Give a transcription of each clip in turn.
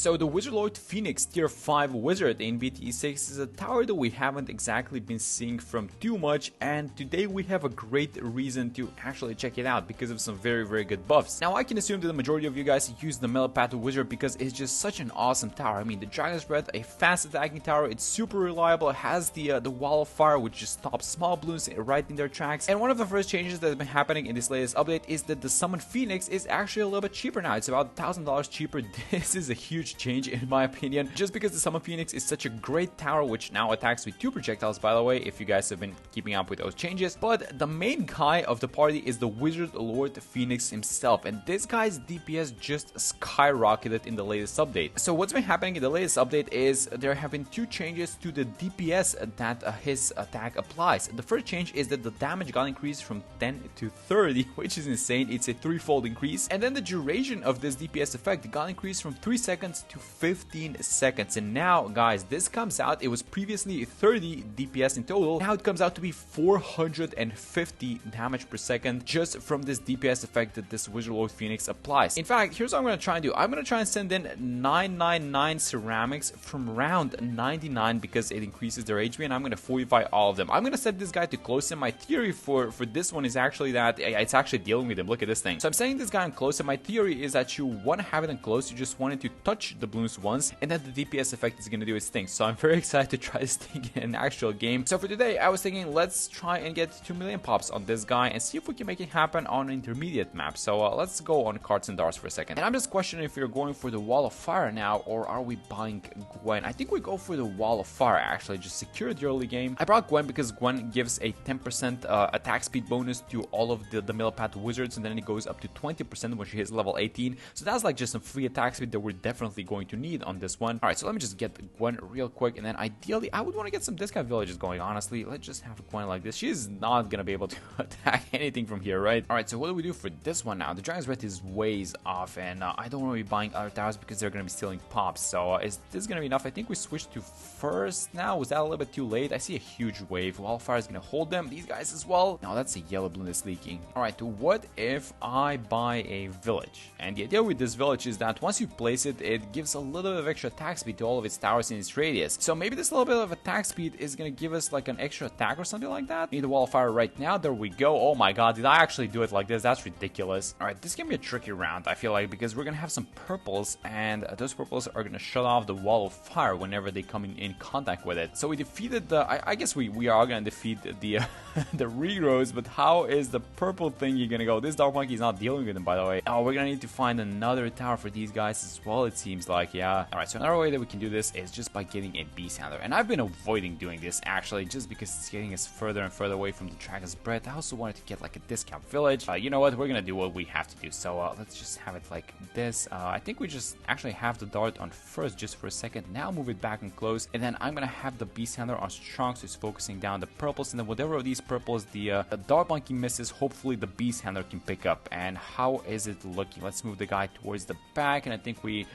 So the Wizardlord Phoenix Tier 5 Wizard in BT6 is a tower that we haven't exactly been seeing from too much, and today we have a great reason to actually check it out because of some very good buffs. Now I can assume that the majority of you guys use the Melopath Wizard because it's just such an awesome tower. I mean, the Dragon's Breath, a fast attacking tower, it's super reliable, it has the Wall of Fire which just stops small Bloons right in their tracks. And one of the first changes that have been happening in this latest update is that the Summon Phoenix is actually a little bit cheaper now. It's about $1,000 cheaper. This is a huge change in my opinion, just because the Summon Phoenix is such a great tower which now attacks with 2 projectiles, by the way, if you guys have been keeping up with those changes. But the main guy of the party is the Wizardlord Phoenix himself, and this guy's DPS just skyrocketed in the latest update. So what's been happening in the latest update is there have been 2 changes to the DPS that his attack applies. The first change is that the damage got increased from 10 to 30, which is insane. It's a 3-fold increase. And then the duration of this DPS effect got increased from 3 seconds to 15 seconds. And now, guys, this comes out, it was previously 30 DPS in total. Now it comes out to be 450 damage per second just from this DPS effect that this Wizardlord Phoenix applies. In fact, here's what I'm going to try and do. I'm going to try and send in 999 ceramics from round 99 because it increases their HP, and I'm going to fortify all of them. I'm going to set this guy to close, and my theory for this one is actually that it's actually dealing with him. Look at this thing. So I'm setting this guy on close, and my theory is that you want to have it on close. You just want it to touch the Bloons once, and then the DPS effect is going to do its thing. So I'm very excited to try this thing in an actual game. So for today, I was thinking let's try and get 2 million pops on this guy and see if we can make it happen on an intermediate map. So let's go on cards and darts for a second. And I'm just questioning if we're going for the Wall of Fire now, or are we buying Gwen? I think we go for the Wall of Fire, actually. Just secure the early game. I brought Gwen because Gwen gives a 10% attack speed bonus to all of the Melopath Wizards, and then it goes up to 20% when she hits level 18. So that's like just some free attack speed that we're definitely going to need on this one. Alright, so let me just get Gwen real quick, and then ideally I would want to get some discount villages going, honestly. Let's just have Gwen like this. She's not gonna be able to attack anything from here, right? Alright, so what do we do for this one now? The Dragon's Breath is ways off, and I don't want to be buying other towers because they're gonna be stealing pops. So is this gonna be enough? I think we switched to first now. Was that a little bit too late? I see a huge wave. Wildfire is gonna hold them. These guys as well. No, that's a yellow Bloon that's leaking. Alright, what if I buy a village? And the idea with this village is that once you place it, it gives a little bit of extra attack speed to all of its towers in its radius. So maybe this little bit of attack speed is gonna give us like an extra attack or something like that. Need the Wall of Fire right now. There we go. Oh my god, did I actually do it like this? That's ridiculous. Alright, this can be a tricky round, I feel like, because we're gonna have some purples, and those purples are gonna shut off the Wall of Fire whenever they come in contact with it. So we defeated the... I guess we are gonna defeat the the regrows, but how is the purple thingy gonna go? This Dark Monkey is not dealing with them, by the way. Oh, we're gonna need to find another tower for these guys as well, it seems like, yeah. Alright, so another way that we can do this is just by getting a Beast Handler, and I've been avoiding doing this actually just because it's getting us further and further away from the Dragon's Breath. I also wanted to get like a discount village. You know what, we're gonna do what we have to do, so let's just have it like this. I think we just actually have the dart on first just for a second, now move it back and close, and then I'm gonna have the Beast Handler on strong, so it's focusing down the purples, and then whatever of these purples the Dark Monkey misses, hopefully the Beast Handler can pick up. And how is it looking? Let's move the guy towards the back, and I think we...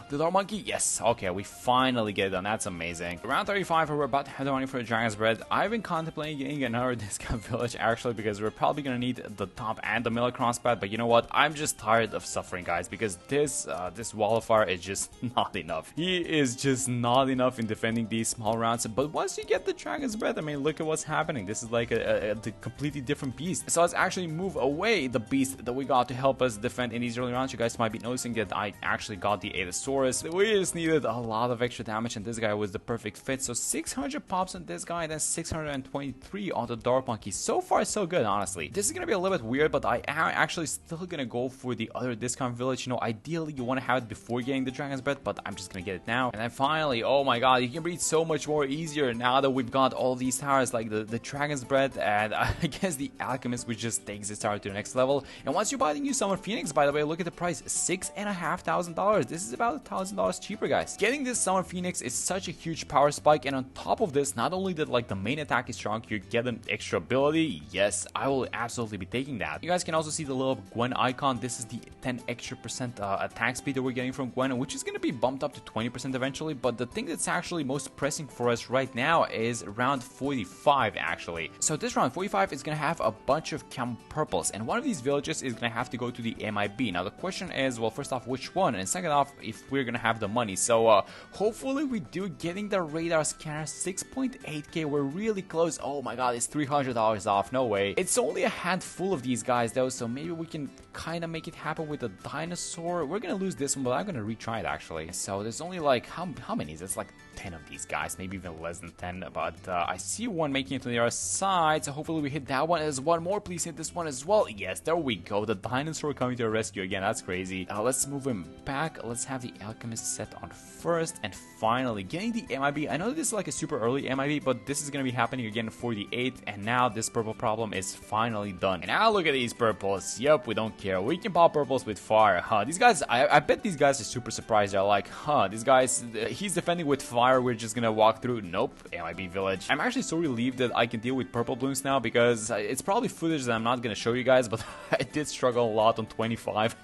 the Dark Monkey? Yes! Okay, we finally get it done. That's amazing. Round 35, we're about to head on for the Dragon's Breath. I've been contemplating getting another discount village, actually, because we're probably gonna need the top and the middle crosspath, but you know what? I'm just tired of suffering, guys, because this Wall of Fire is just not enough. He is just not enough in defending these small rounds, but once you get the Dragon's Breath, I mean, look at what's happening. This is like a completely different beast. So let's actually move away the beast that we got to help us defend in these early rounds. You guys might be noticing that I actually got the Adasaurus. We just needed a lot of extra damage, and this guy was the perfect fit. So 600 pops on this guy, and then 623 on the Dark Monkey. So far, so good, honestly. This is gonna be a little bit weird, but I am actually still gonna go for the other discount village. You know, ideally, you want to have it before getting the Dragon's Breath, but I'm just gonna get it now. And then finally, oh my god, you can breathe so much more easier now that we've got all these towers, like the Dragon's Breath, and I guess the Alchemist, which just takes this tower to the next level. And once you buy the new Summon Phoenix, by the way, look at the price, $6,500. This is about $1,000 cheaper, guys. Getting this Summon Phoenix is such a huge power spike, and on top of this, not only that like the main attack is strong, you get an extra ability. Yes, I will absolutely be taking that. You guys can also see the little Gwen icon. This is the 10 extra percent attack speed that we're getting from Gwen, which is going to be bumped up to 20% eventually. But the thing that's actually most pressing for us right now is round 45, actually. So this round 45 is going to have a bunch of camp purples, and one of these villages is going to have to go to the MIB. Now the question is, well, first off, which one, and second off, if we're gonna have the money. So hopefully we do. Getting the radar scanner, 6.8k, we're really close. Oh my god, it's $300 off, no way. It's only a handful of these guys though, so maybe we can kind of make it happen with the dinosaur. We're gonna lose this one, but I'm gonna retry it actually. So there's only like, how many is this? Like 10 of these guys, maybe even less than 10, but I see one making it to the other side, so hopefully we hit that one. There's one more, please hit this one as well. Yes, there we go, the dinosaur coming to our rescue again. That's crazy. Let's move him back. Let's have the alchemist set on first, and finally getting the MIB. I know this is like a super early MIB, but this is gonna be happening again for the 8th, and now this purple problem is finally done. And now look at these purples. Yep, we don't care, we can pop purples with fire. These guys, I bet these guys are super surprised. They're like, these guys, he's defending with fire, we're just gonna walk through. Nope, MIB village. I'm actually so relieved that I can deal with purple balloons now, because it's probably footage that I'm not gonna show you guys, but I did struggle a lot on 25.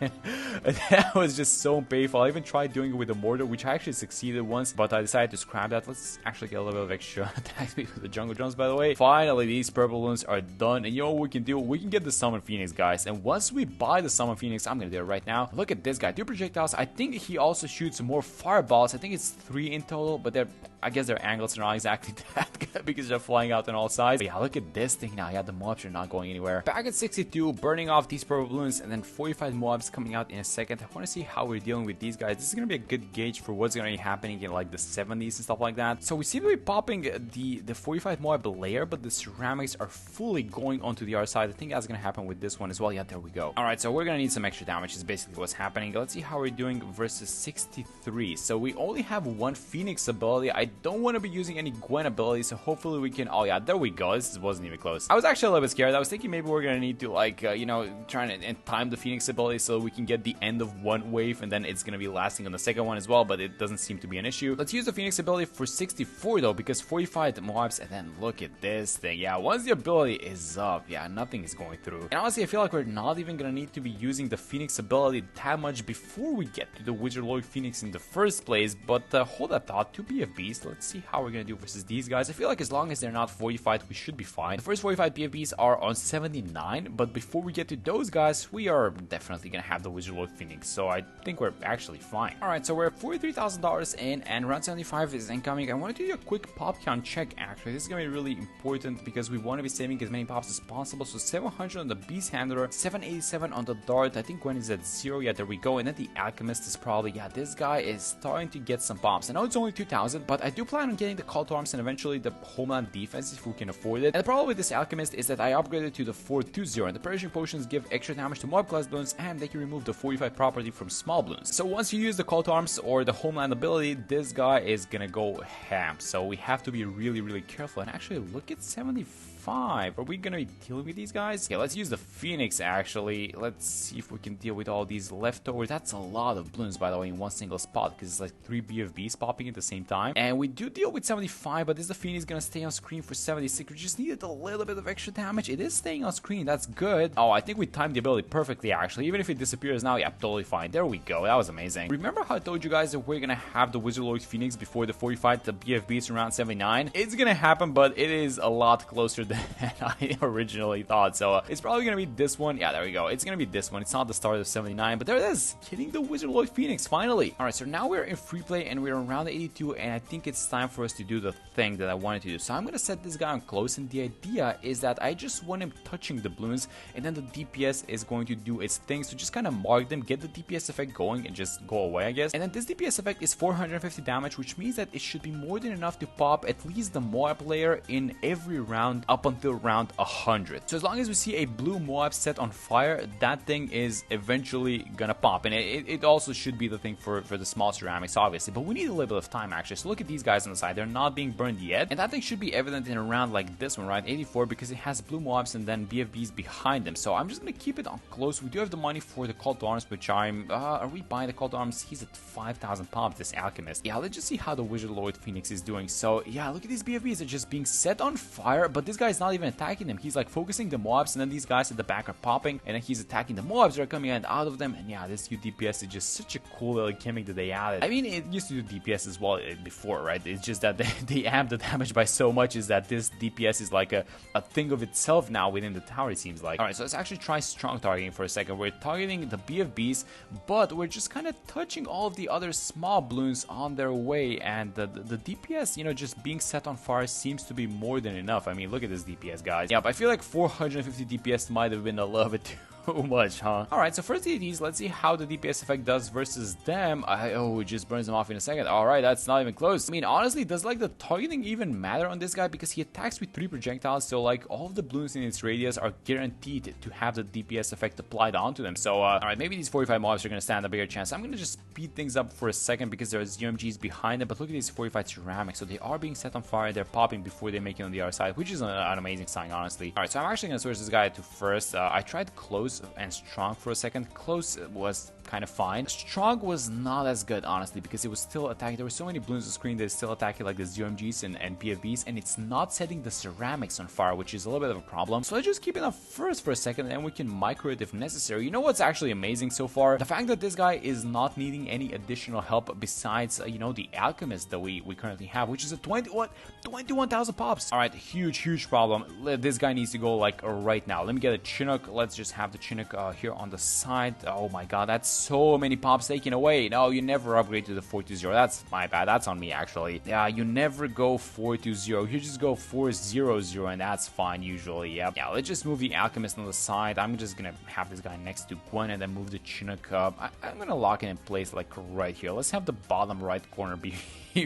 That was just so painful. I even tried doing it with a mortar, which I actually succeeded once, but I decided to scrap that. Let's actually get a little bit of extra attack speed with the jungle drums, by the way. Finally, these purple balloons are done, and you know what we can do? We can get the summon phoenix, guys, and once we buy the summon phoenix, I'm gonna do it right now. Look at this guy, 2 projectiles. I think he also shoots more fireballs. I think it's 3 in total, but I guess their angles are not exactly that good because they're flying out on all sides. But yeah, look at this thing now. Yeah, the mobs are not going anywhere. Back at 62, burning off these purple balloons, and then 45 mobs coming out in a second. I want to see how we're dealing with these guys. This is going to be a good gauge for what's going to be happening in like the 70s and stuff like that. So we seem to be popping the 45 mob layer, but the ceramics are fully going onto the other side. I think that's going to happen with this one as well. Yeah, there we go. All right, so we're going to need some extra damage is basically what's happening. Let's see how we're doing versus 63. So we only have 1 Phoenix ability. I don't want to be using any Gwen ability, so hopefully we can... Oh yeah, there we go. This wasn't even close. I was actually a little bit scared. I was thinking maybe we're going to need to like, you know, try and time the Phoenix ability so we can get the end of one wave and then it's going to be lasting on the second one as well, but it doesn't seem to be an issue. Let's use the Phoenix ability for 64 though, because 45 mobs, and then look at this thing. Yeah, once the ability is up, yeah, nothing is going through. And honestly, I feel like we're not even going to need to be using the Phoenix ability that much before we get to the Wizard Lord Phoenix in the first place, but hold that thought. 2 BFBs, let's see how we're going to do versus these guys. I feel like as long as they're not 45, we should be fine. The first 45 BFBs are on 79, but before we get to those guys, we are definitely going to have the Wizard Lord Phoenix, so I think we're actually fine. Alright, so we're at $43,000 in, and round 75 is incoming. I want to do a quick pop count check, actually. This is going to be really important because we want to be saving as many pops as possible. So 700 on the Beast Handler, 787 on the Dart. I think Gwen is at 0. Yeah, there we go. And then the Alchemist is probably, yeah, this guy is starting to get some pops. I know it's only 2,000, but I do plan on getting the Call to Arms and eventually the Homeland Defense if we can afford it. And the problem with this Alchemist is that I upgraded to the 420, and the Perishing Potions give extra damage to mob class balloons, and they can remove the 45 property from small balloons. So once you use the Call to Arms or the Homeland ability, this guy is gonna go ham. So we have to be really careful. And actually, look at 75. Are we gonna be dealing with these guys? Okay, let's use the Phoenix actually. Let's see if we can deal with all these leftovers. That's a lot of balloons, by the way, in one single spot, because it's like 3 BFBs popping at the same time. And we do deal with 75, but is the Phoenix gonna stay on screen for 76? We just needed a little bit of extra damage. It is staying on screen, that's good. Oh, I think we timed the ability perfectly actually. Even if it disappears now, yeah, totally fine. There we go, that was amazing. Remember how I told you guys that we're gonna have the Wizard Lord Phoenix before the 45 the BFBs around 79? It's gonna happen, but it is a lot closer than I originally thought. So it's probably gonna be this one. Yeah, there we go. It's gonna be this one. It's not the start of 79, but there it is. Getting the Wizard Lord Phoenix finally. All right, so now we're in free play and we're around 82, and I think it's time for us to do the thing that I wanted to do. So I'm gonna set this guy on close, and the idea is that I just want him touching the balloons, and then the DPS is going to do its thing. So just kind of mark them, get the DPS effect going, and just go away, I guess. And then this DPS effect is 450 damage, which means that it should be more than enough to pop at least the Moab layer in every round up until round 100. So as long as we see a blue Moab set on fire, that thing is eventually gonna pop, and it also should be the thing for the small ceramics, obviously, but we need a little bit of time actually. So look at these guys on the side, they're not being burned yet, and that thing should be evident in a round like this one, right? 84, because it has blue Moabs and then BFBs behind them. So I'm just gonna keep it on close. We do have the money for the Call to Arms, which are we buying the Call to Arms? He's at 5,000 pops, this Alchemist. Yeah, let's just see how the Wizard Lord Phoenix is doing. So yeah, look at these BFBs, they're just being set on fire, but this guy is not even attacking them. He's like focusing the mobs, and then these guys at the back are popping, and then he's attacking the mobs that are coming in and out of them. And yeah, this UDPS is just such a cool little gimmick that they added. I mean, it used to do DPS as well before, right? It's just that they amped the damage by so much is that this DPS is like a thing of itself now within the tower, it seems like. Alright, so let's actually try strong targeting for a second. We're targeting the BFBs, but we're just kind of touching all of the other small balloons on their way, and the DPS, you know, just being set on fire seems to be more than enough. I mean, look at this DPS, guys. Yep, I feel like 450 DPS might have been a little bit too much, huh? Alright, so first DDs, let's see how the DPS effect does versus them. It just burns them off in a second. Alright, that's not even close. I mean, honestly, does like the targeting even matter on this guy? Because he attacks with 3 projectiles, so like all of the balloons in its radius are guaranteed to have the DPS effect applied onto them. So, alright, maybe these 45 mobs are gonna stand a bigger chance. I'm gonna just speed things up for a second because there's UMGs behind them, but look at these 45 ceramics. So they are being set on fire, they're popping before they make it on the other side, which is an amazing sign, honestly. Alright, so I'm actually gonna switch this guy to first. I tried close and strong for a second. Close was kind of fine. Strong was not as good, honestly, because it was still attacking. There were so many balloons on the screen that it's still attacking like the UMGs and PFBs, and it's not setting the ceramics on fire, which is a little bit of a problem. So let's just keep it up first for a second, and we can micro it if necessary. You know what's actually amazing so far? The fact that this guy is not needing any additional help besides, you know, the alchemist that we currently have, which is a 21,000 pops. Alright, huge problem. This guy needs to go like right now. Let me get a Chinook. Let's just have the Chinook here on the side. Oh my god, that's so many pops taken away. No, you never upgrade to the 420. That's my bad. That's on me, actually. Yeah, you never go 420. You just go 400, and that's fine usually. Yeah, let's just move the alchemist on the side. I'm just gonna have this guy next to Gwen and then move the Chinook up. I'm gonna lock it in place like right here. Let's have the bottom right corner be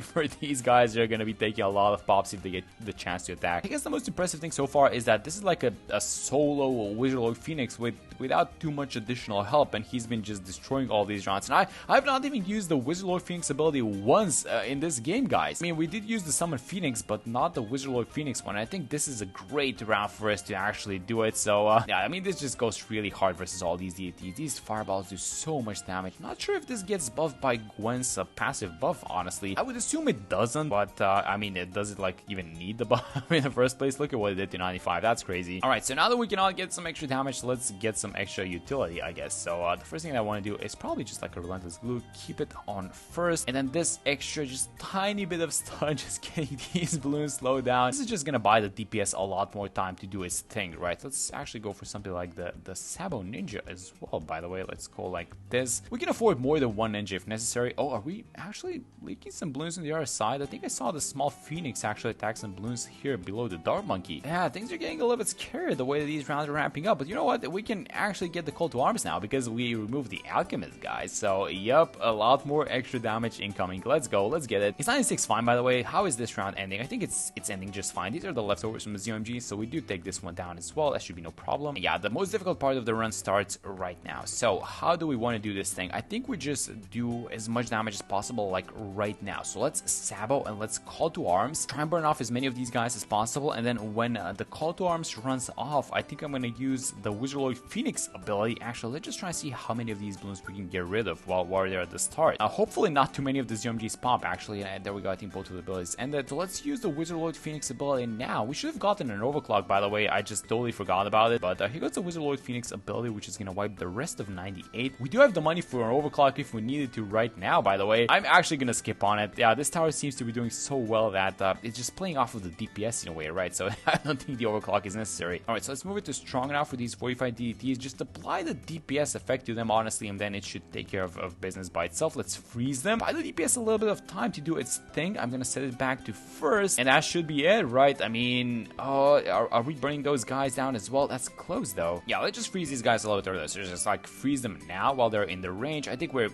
for these guys. They're gonna be taking a lot of pops if they get the chance to attack. I guess the most impressive thing so far is that this is like a solo Wizardloid Phoenix without too much additional help, and he's been just destroying all these rounds. And I've not even used the Wizardloid Phoenix ability once in this game, guys. I mean, we did use the Summon Phoenix, but not the Wizardloid Phoenix one. I think this is a great round for us to actually do it. So yeah, I mean, this just goes really hard versus all these DTs. These fireballs do so much damage. Not sure if this gets buffed by Gwen's passive buff, honestly. I would assume it doesn't, but I mean, does it like even need the buff in the first place? Look at what it did to 95. That's crazy. All right, so now that we can all get some extra damage, let's get some extra utility, I guess. So the first thing I want to do is probably just like a Relentless Glue, keep it on first, and then this extra just tiny bit of stun, just getting these balloons slowed down. This is just gonna buy the DPS a lot more time to do its thing, right? Let's actually go for something like the Sabo Ninja as well, by the way. Let's go like this. We can afford more than one ninja if necessary. Oh, are we actually leaking some balloons on the other side? I think I saw the small Phoenix actually attack some balloons here below the Dart Monkey. Yeah, things are getting a little bit scary the way that these rounds are ramping up, but you know what? We can actually get the call to arms now because we removed the alchemist, guys. So yep, a lot more extra damage incoming. Let's go, let's get it. It's 96 fine, by the way. How is this round ending? I think it's ending just fine. These are the leftovers from the ZMG, so we do take this one down as well. That should be no problem. Yeah, the most difficult part of the run starts right now. So how do we want to do this thing? I think we just do as much damage as possible like right now. So let's Sabo and let's call to arms. Try and burn off as many of these guys as possible, and then when the call to arms runs off, I think I'm going to use the Wizardloid Phoenix ability. Actually, let's just try and see how many of these balloons we can get rid of while they're at the start. Hopefully not too many of the ZMGs pop, actually. And there we go, I think both of the abilities ended. So let's use the Wizardloid Phoenix ability now. We should have gotten an overclock, by the way. I just totally forgot about it. But here goes the Wizardloid Phoenix ability, which is going to wipe the rest of 98. We do have the money for an overclock if we needed to right now, by the way. I'm actually going to skip on it. Yeah, this tower seems to be doing so well that it's just playing off of the DPS in a way, right? So I don't think the overclock is necessary. Alright, so let's move it to strong now for these 45 DDTs. Just apply the DPS effect to them, honestly, and then it should take care of business by itself. Let's freeze them. Buy the DPS a little bit of time to do its thing. I'm gonna set it back to first, and that should be it, right? I mean, are we burning those guys down as well? That's close, though. Yeah, let's just freeze these guys a little bit earlier. So just like freeze them now while they're in the range. I think we're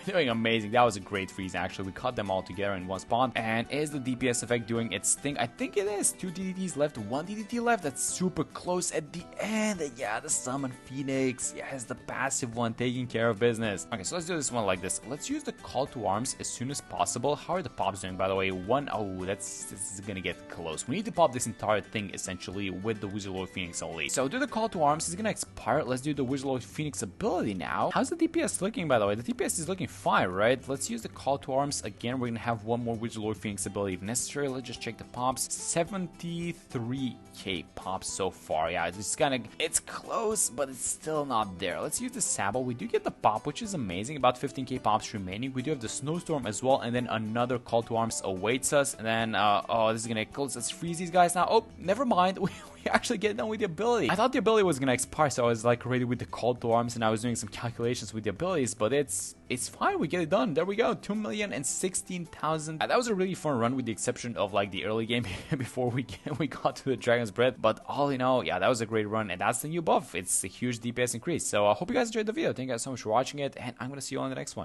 doing amazing. That was a great freeze, actually. We caught them all together in one spawn. And is the DPS effect doing its thing? I think it is. 2 DDTs left, 1 DDT left. That's super close at the end. And yeah, the Summon Phoenix. Yes, the passive one taking care of business. Okay, so let's do this one like this. Let's use the call to arms as soon as possible. How are the pops doing, by the way? This is gonna get close. We need to pop this entire thing, essentially, with the Wizardloid Phoenix only. So do the call to arms. It's gonna expire. Let's do the Wizardloid Phoenix ability now. How's the DPS looking, by the way? The DPS is looking 5, right? Let's use the call to arms again. We're gonna have one more Wizard Lord Phoenix ability if necessary. Let's just check the pops. 73k pops so far. Yeah, it's close, but it's still not there. Let's use the Sable. We do get the pop, which is amazing. About 15k pops remaining. We do have the Snowstorm as well, and then another call to arms awaits us. And then, oh, this is gonna close. Let's freeze these guys now. Oh, never mind. We actually get done with the ability. I thought the ability was gonna expire, so I was like ready with the call to arms, and I was doing some calculations with the abilities, but it's fine. We get it done. There we go. 2,016,000. That was a really fun run, with the exception of like the early game before we got to the Dragon's Breath. But all in all, yeah, that was a great run, and that's the new buff. It's a huge DPS increase. So I hope you guys enjoyed the video. Thank you guys so much for watching it, and I'm gonna see you on the next one.